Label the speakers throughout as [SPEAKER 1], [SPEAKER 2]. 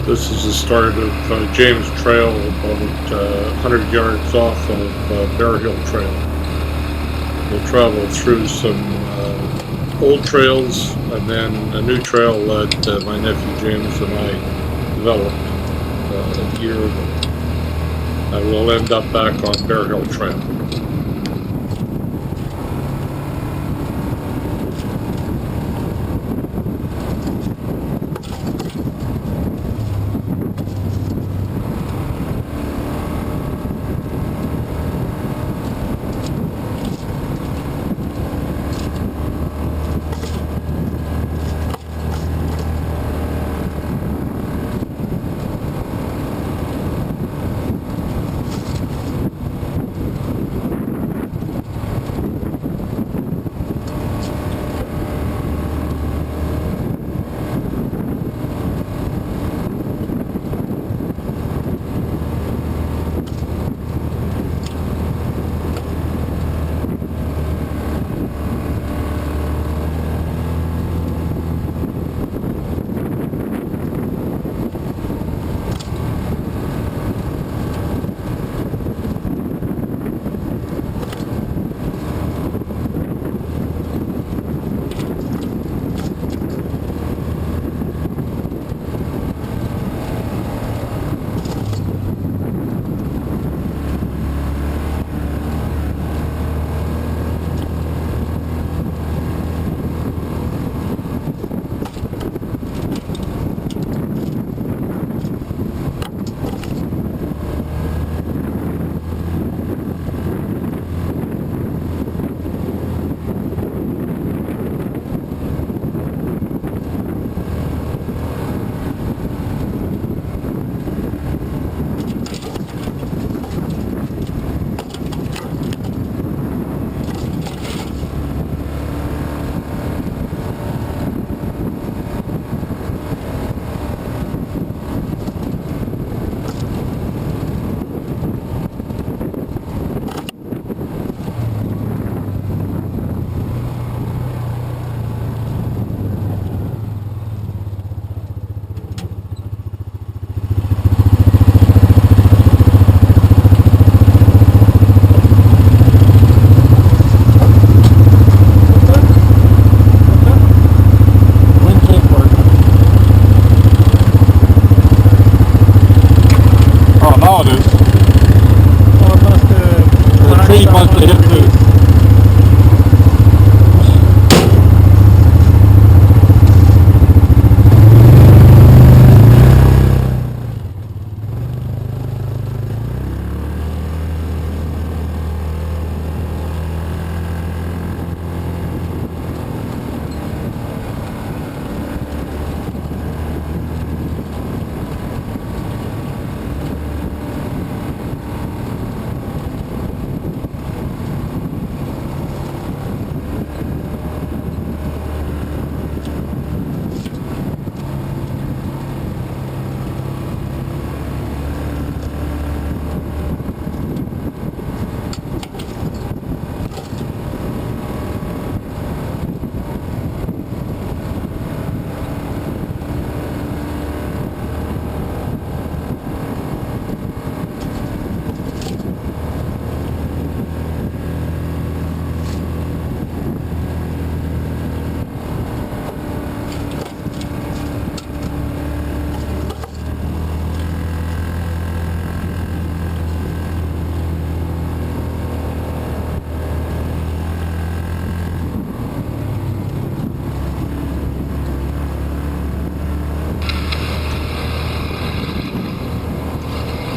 [SPEAKER 1] This is the start of James Trail, about 100 yards off of Bear Hill Trail. We'll travel through some old trails and then a new trail that my nephew James and I developed a year ago. And we'll end up back on Bear Hill Trail.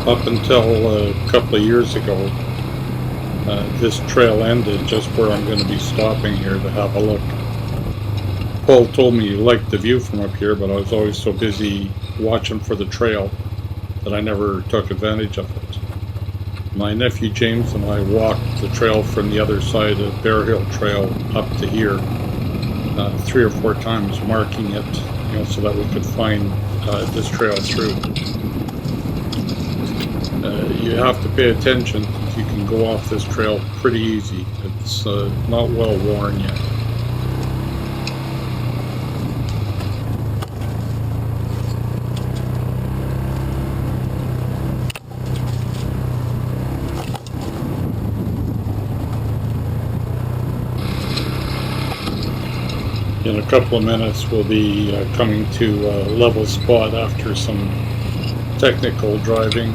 [SPEAKER 1] Up until a couple of years ago, this trail ended just where I'm going to be stopping here to have a look. Paul told me he liked the view from up here, but I was always so busy watching for the trail that I never took advantage of it. My nephew James and I walked the trail from the other side of Bear Hill Trail up to here 3 or 4 times, marking it, so that we could find this trail through. You have to pay attention. You can go off this trail pretty easy. It's not well worn yet. In a couple of minutes we'll be coming to a level spot after some technical driving,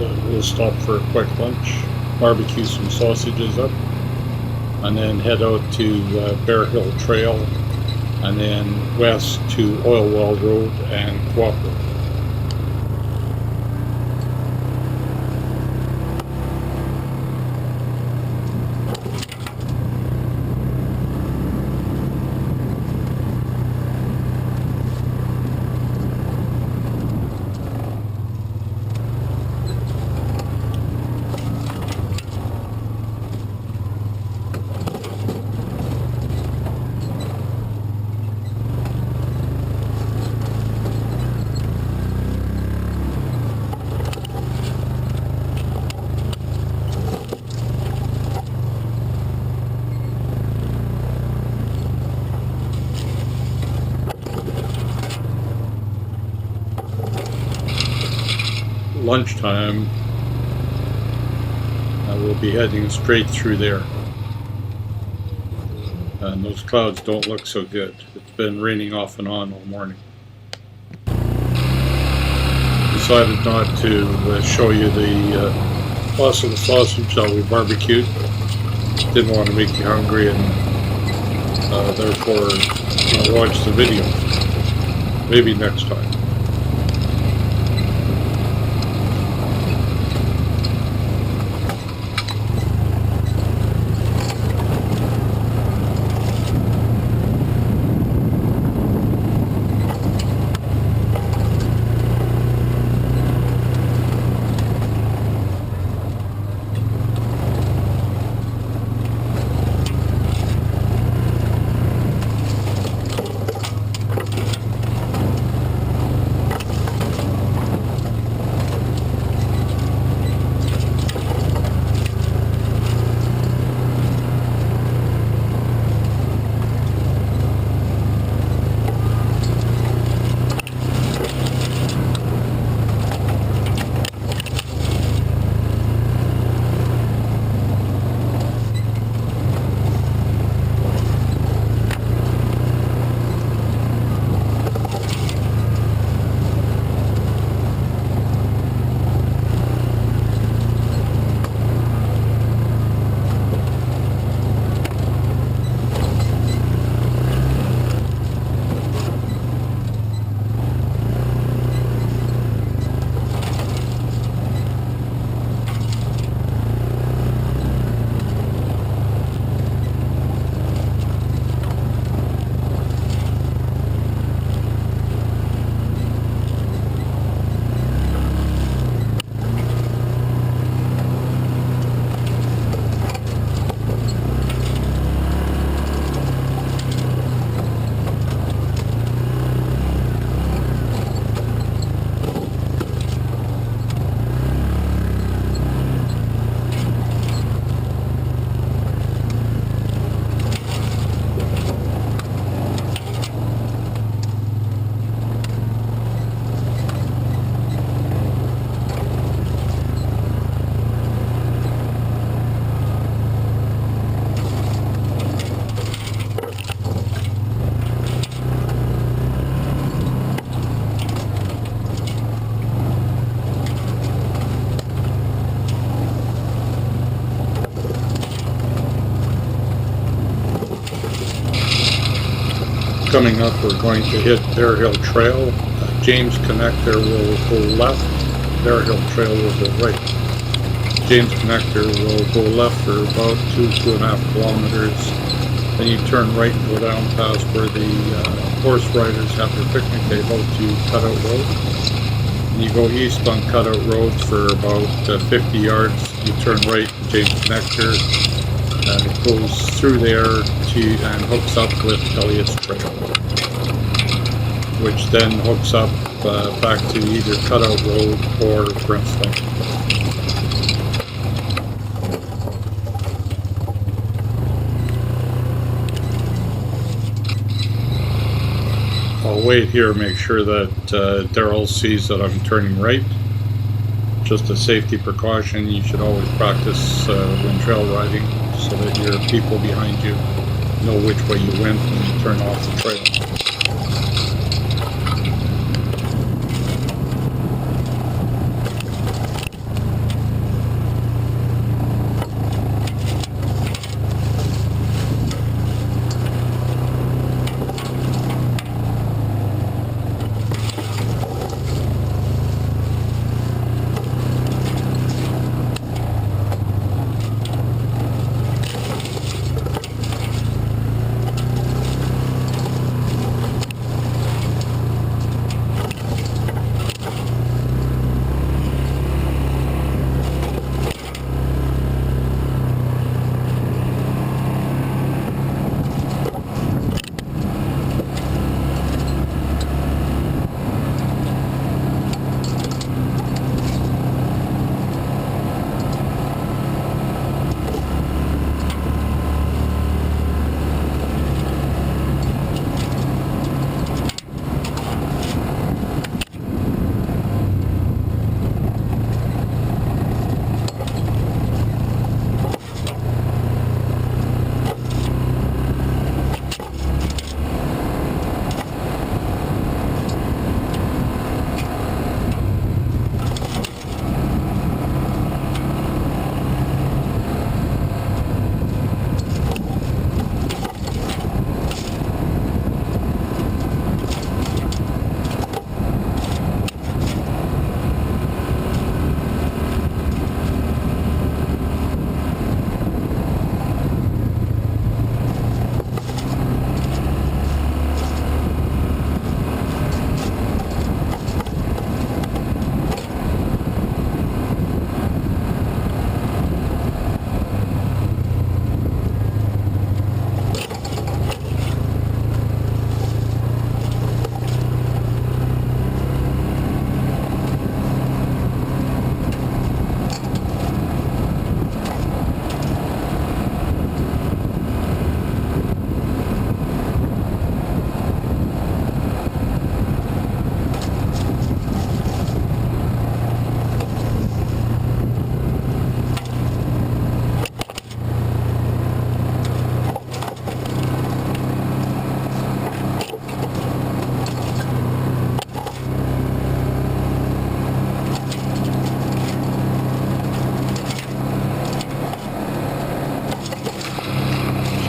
[SPEAKER 1] and we'll stop for a quick lunch, barbecue some sausages up, and then head out to Bear Hill Trail, and then west to Oil Well Road and Quap Road. Lunchtime, we'll be heading straight through there, and those clouds don't look so good. It's been raining off and on all morning. Decided not to show you the loss of the sausage that we barbecued. Didn't want to make you hungry, and therefore watch the video. Maybe next time. Coming up, we're going to hit Bear Hill Trail. James Connector will go left, Bear Hill Trail will go right. James Connector will go left for about 2.5 kilometers. Then you turn right and go down past where the horse riders have their picnic table to Cutout Road. And you go east on Cutout Road for about 50 yards. You turn right to James Connector. It goes through there and hooks up with Elliott's Trail, which then hooks up back to either Cutout Road or Brent's Lane. I'll wait here, make sure that Daryl sees that I'm turning right. Just a safety precaution, you should always practice when trail riding so that your people behind you know which way you went when you turn off the trail.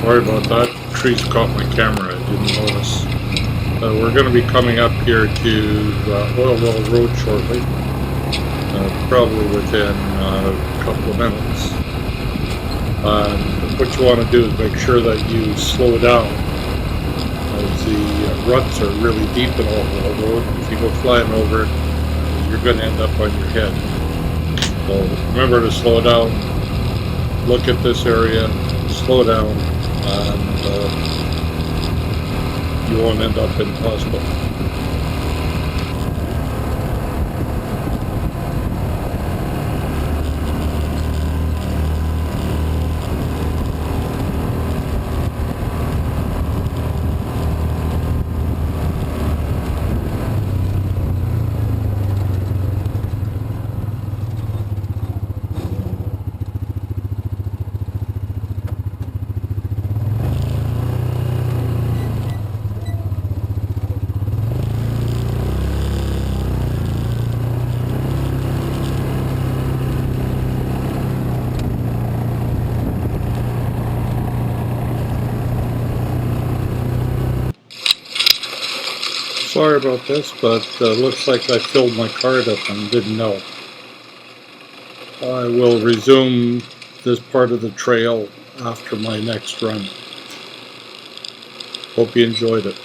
[SPEAKER 1] Sorry about that. Trees caught my camera. I didn't notice. We're going to be coming up here to Oil Well Road shortly. Probably within a couple of minutes. What you want to do is make sure that you slow down, as the ruts are really deep in Oil Well Road. If you go flying over it, you're going to end up on your head. So remember to slow down. Look at this area. Slow down, and you won't end up in the hospital. Sorry about this, but looks like I filled my card up and didn't know. I will resume this part of the trail after my next run. Hope you enjoyed it.